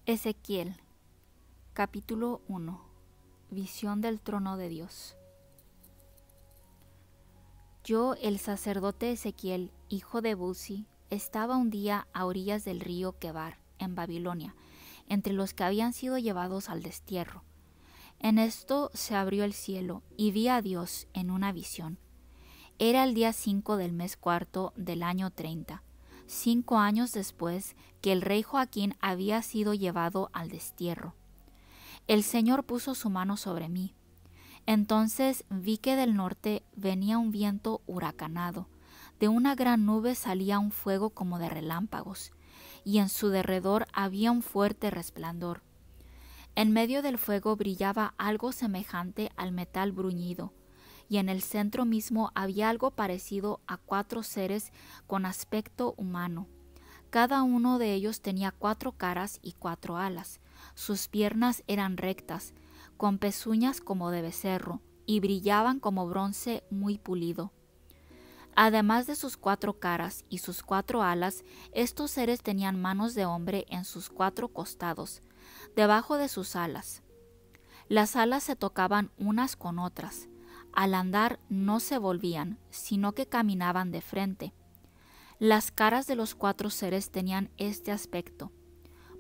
Ezequiel, capítulo 1. Visión del trono de Dios. Yo, el sacerdote Ezequiel, hijo de Buzi, estaba un día a orillas del río Quebar, en Babilonia, entre los que habían sido llevados al destierro. En esto se abrió el cielo, y vi a Dios en una visión. Era el día 5 del mes cuarto del año 30, 5 años después que el rey Joaquín había sido llevado al destierro. El Señor puso su mano sobre mí. Entonces vi que del norte venía un viento huracanado, de una gran nube salía un fuego como de relámpagos, y en su derredor había un fuerte resplandor. En medio del fuego brillaba algo semejante al metal bruñido, y en el centro mismo había algo parecido a 4 seres con aspecto humano. Cada uno de ellos tenía 4 caras y 4 alas. Sus piernas eran rectas, con pezuñas como de becerro, y brillaban como bronce muy pulido. Además de sus 4 caras y sus 4 alas, estos seres tenían manos de hombre en sus 4 costados, debajo de sus alas. Las alas se tocaban unas con otras. Al andar no se volvían, sino que caminaban de frente. Las caras de los 4 seres tenían este aspecto.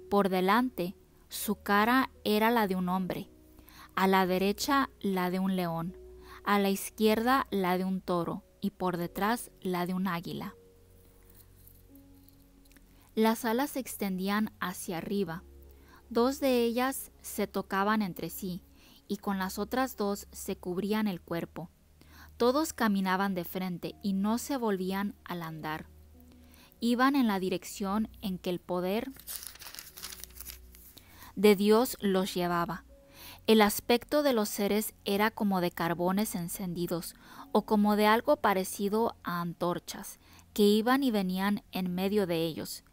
Por delante, su cara era la de un hombre, a la derecha la de un león, a la izquierda la de un toro y por detrás la de un águila. Las alas se extendían hacia arriba. 2 de ellas se tocaban entre sí y con las otras 2 se cubrían el cuerpo. Todos caminaban de frente y no se volvían al andar. Iban en la dirección en que el poder de Dios los llevaba. El aspecto de los seres era como de carbones encendidos o como de algo parecido a antorchas que iban y venían en medio de ellos.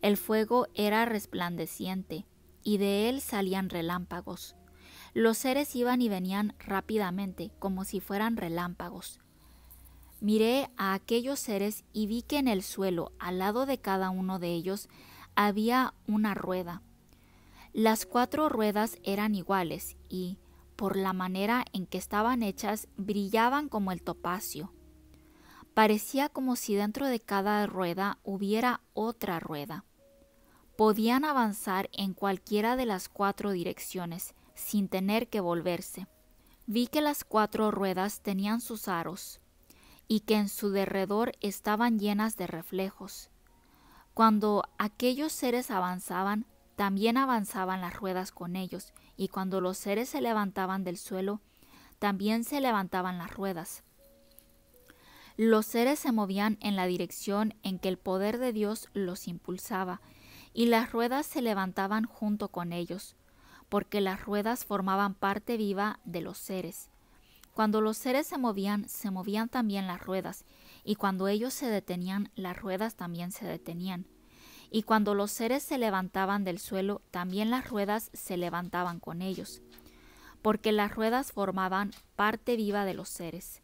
El fuego era resplandeciente y de él salían relámpagos. Los seres iban y venían rápidamente como si fueran relámpagos. Miré a aquellos seres y vi que en el suelo, al lado de cada uno de ellos, había una rueda. Las 4 ruedas eran iguales y, por la manera en que estaban hechas, brillaban como el topacio. Parecía como si dentro de cada rueda hubiera otra rueda. Podían avanzar en cualquiera de las 4 direcciones, sin tener que volverse. Vi que las 4 ruedas tenían sus aros, y que en su derredor estaban llenas de reflejos. Cuando aquellos seres avanzaban, también avanzaban las ruedas con ellos, y cuando los seres se levantaban del suelo, también se levantaban las ruedas. Los seres se movían en la dirección en que el poder de Dios los impulsaba, y las ruedas se levantaban junto con ellos, porque las ruedas formaban parte viva de los seres. Cuando los seres se movían también las ruedas, y cuando ellos se detenían, las ruedas también se detenían. Y cuando los seres se levantaban del suelo, también las ruedas se levantaban con ellos, porque las ruedas formaban parte viva de los seres.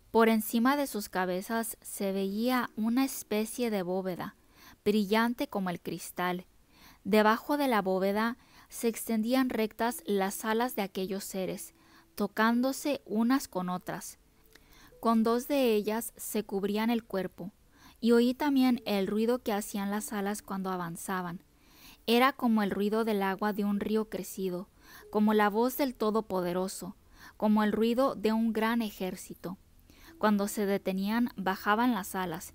Por encima de sus cabezas se veía una especie de bóveda, brillante como el cristal. Debajo de la bóveda se extendían rectas las alas de aquellos seres, tocándose unas con otras. Con 2 de ellas se cubrían el cuerpo, y oí también el ruido que hacían las alas cuando avanzaban. Era como el ruido del agua de un río crecido, como la voz del Todopoderoso, como el ruido de un gran ejército. Cuando se detenían, bajaban las alas,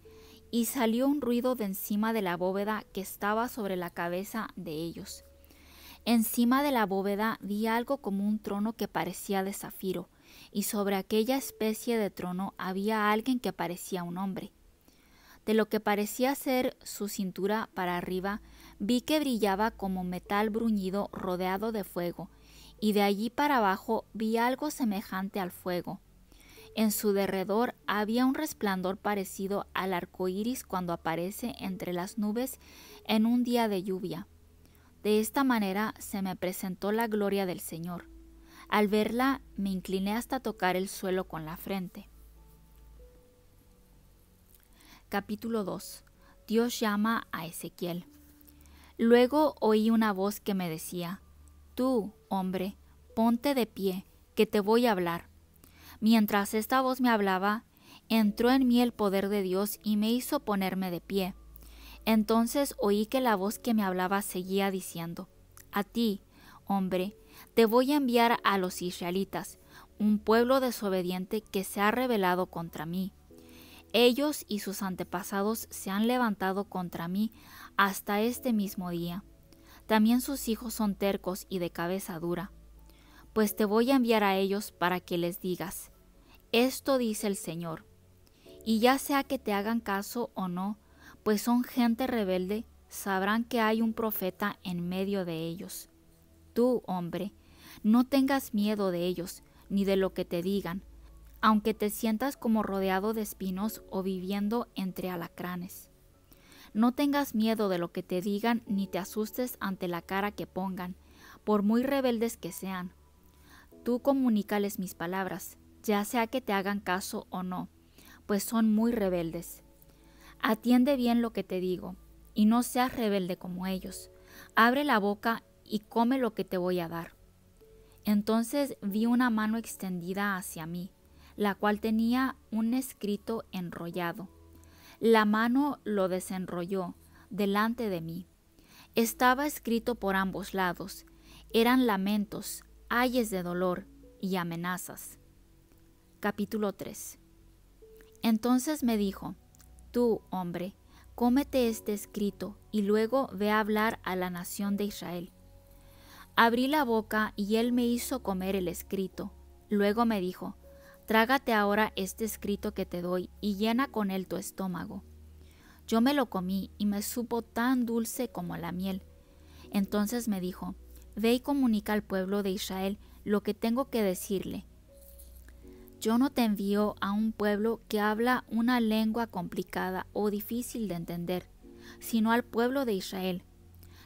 y salió un ruido de encima de la bóveda que estaba sobre la cabeza de ellos. Encima de la bóveda vi algo como un trono que parecía de zafiro, y sobre aquella especie de trono había alguien que parecía un hombre. De lo que parecía ser su cintura para arriba, vi que brillaba como metal bruñido rodeado de fuego, y de allí para abajo vi algo semejante al fuego. En su derredor había un resplandor parecido al arco iris cuando aparece entre las nubes en un día de lluvia. De esta manera se me presentó la gloria del Señor. Al verla me incliné hasta tocar el suelo con la frente. Capítulo 2. Dios llama a Ezequiel. Luego oí una voz que me decía: Tú, hombre, ponte de pie, que te voy a hablar. Mientras esta voz me hablaba, entró en mí el poder de Dios y me hizo ponerme de pie. Entonces oí que la voz que me hablaba seguía diciendo: A ti, hombre, te voy a enviar a los israelitas, un pueblo desobediente que se ha rebelado contra mí. Ellos y sus antepasados se han levantado contra mí hasta este mismo día. También sus hijos son tercos y de cabeza dura. Pues te voy a enviar a ellos para que les digas: Esto dice el Señor. Y ya sea que te hagan caso o no, pues son gente rebelde, sabrán que hay un profeta en medio de ellos. Tú, hombre, no tengas miedo de ellos, ni de lo que te digan, aunque te sientas como rodeado de espinos o viviendo entre alacranes. No tengas miedo de lo que te digan, ni te asustes ante la cara que pongan, por muy rebeldes que sean. Tú comunícales mis palabras, ya sea que te hagan caso o no, pues son muy rebeldes. Atiende bien lo que te digo, y no seas rebelde como ellos. Abre la boca y come lo que te voy a dar. Entonces vi una mano extendida hacia mí, la cual tenía un escrito enrollado. La mano lo desenrolló delante de mí. Estaba escrito por ambos lados. Eran lamentos, ayes de dolor y amenazas. Capítulo 3. Entonces me dijo: Tú, hombre, cómete este escrito y luego ve a hablar a la nación de Israel. Abrí la boca y él me hizo comer el escrito. Luego me dijo: Trágate ahora este escrito que te doy y llena con él tu estómago. Yo me lo comí y me supo tan dulce como la miel. Entonces me dijo: Ve y comunica al pueblo de Israel lo que tengo que decirle. Yo no te envío a un pueblo que habla una lengua complicada o difícil de entender, sino al pueblo de Israel.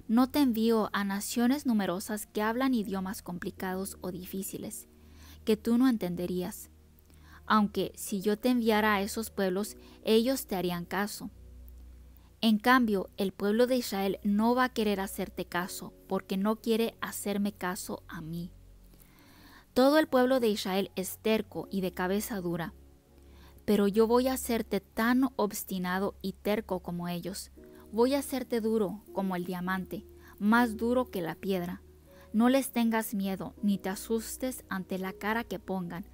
No te envío a naciones numerosas que hablan idiomas complicados o difíciles, que tú no entenderías. Aunque si yo te enviara a esos pueblos, ellos te harían caso. En cambio, el pueblo de Israel no va a querer hacerte caso, porque no quiere hacerme caso a mí. Todo el pueblo de Israel es terco y de cabeza dura, pero yo voy a hacerte tan obstinado y terco como ellos. Voy a hacerte duro como el diamante, más duro que la piedra. No les tengas miedo ni te asustes ante la cara que pongan,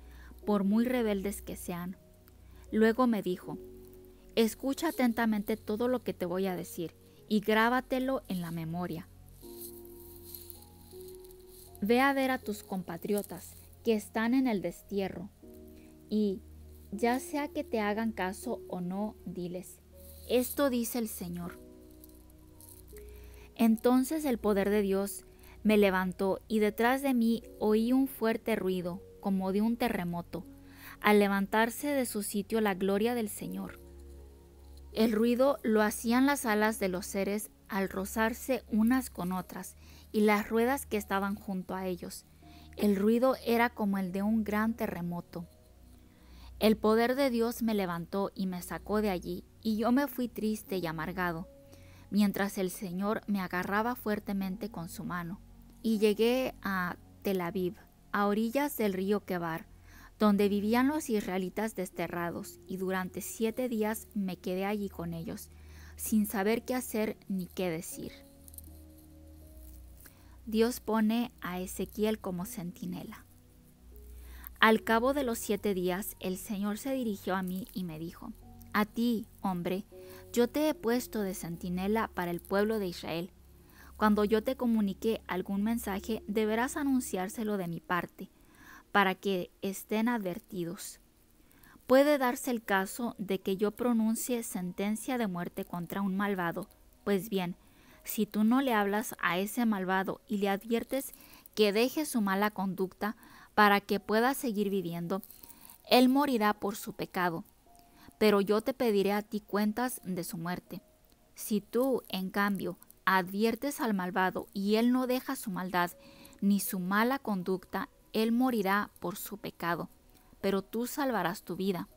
por muy rebeldes que sean. Luego me dijo: Escucha atentamente todo lo que te voy a decir y grábatelo en la memoria. Ve a ver a tus compatriotas que están en el destierro y, ya sea que te hagan caso o no, diles: Esto dice el Señor. Entonces el poder de Dios me levantó y detrás de mí oí un fuerte ruido, como de un terremoto, al levantarse de su sitio la gloria del Señor. El ruido lo hacían las alas de los seres al rozarse unas con otras y las ruedas que estaban junto a ellos. El ruido era como el de un gran terremoto. El poder de Dios me levantó y me sacó de allí, y yo me fui triste y amargado, mientras el Señor me agarraba fuertemente con su mano. Y llegué a Tel Aviv, a orillas del río Quebar, donde vivían los israelitas desterrados, y durante 7 días me quedé allí con ellos, sin saber qué hacer ni qué decir. Dios pone a Ezequiel como centinela. Al cabo de los 7 días, el Señor se dirigió a mí y me dijo: A ti, hombre, yo te he puesto de centinela para el pueblo de Israel. Cuando yo te comunique algún mensaje, deberás anunciárselo de mi parte, para que estén advertidos. Puede darse el caso de que yo pronuncie sentencia de muerte contra un malvado. Pues bien, si tú no le hablas a ese malvado y le adviertes que deje su mala conducta para que pueda seguir viviendo, él morirá por su pecado, pero yo te pediré a ti cuentas de su muerte. Si tú, en cambio, adviertes al malvado y él no deja su maldad ni su mala conducta, él morirá por su pecado, pero tú salvarás tu vida.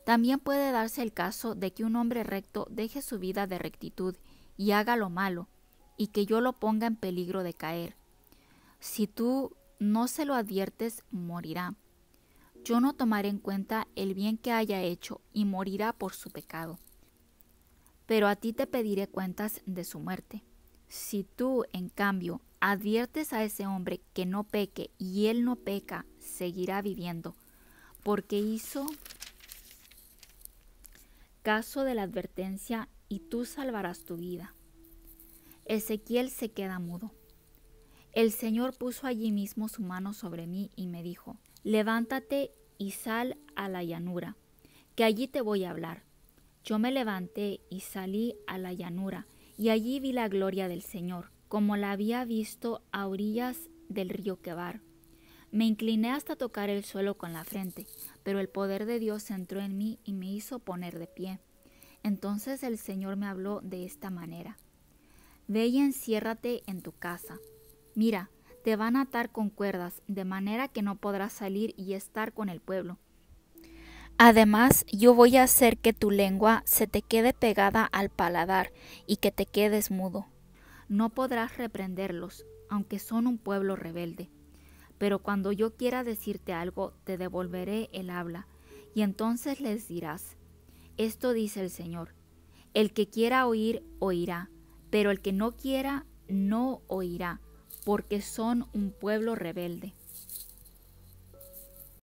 También puede darse el caso de que un hombre recto deje su vida de rectitud y haga lo malo, y que yo lo ponga en peligro de caer. Si tú no se lo adviertes, morirá. Yo no tomaré en cuenta el bien que haya hecho y morirá por su pecado. Pero a ti te pediré cuentas de su muerte. Si tú, en cambio, adviertes a ese hombre que no peque y él no peca, seguirá viviendo, porque hizo caso de la advertencia y tú salvarás tu vida. Ezequiel se queda mudo. El Señor puso allí mismo su mano sobre mí y me dijo: levántate y sal a la llanura, que allí te voy a hablar. Yo me levanté y salí a la llanura, y allí vi la gloria del Señor, como la había visto a orillas del río Quebar. Me incliné hasta tocar el suelo con la frente, pero el poder de Dios entró en mí y me hizo poner de pie. Entonces el Señor me habló de esta manera: ve y enciérrate en tu casa. Mira, te van a atar con cuerdas, de manera que no podrás salir y estar con el pueblo. Además, yo voy a hacer que tu lengua se te quede pegada al paladar y que te quedes mudo. No podrás reprenderlos, aunque son un pueblo rebelde. Pero cuando yo quiera decirte algo, te devolveré el habla, y entonces les dirás: esto dice el Señor. El que quiera oír, oirá, pero el que no quiera, no oirá, porque son un pueblo rebelde.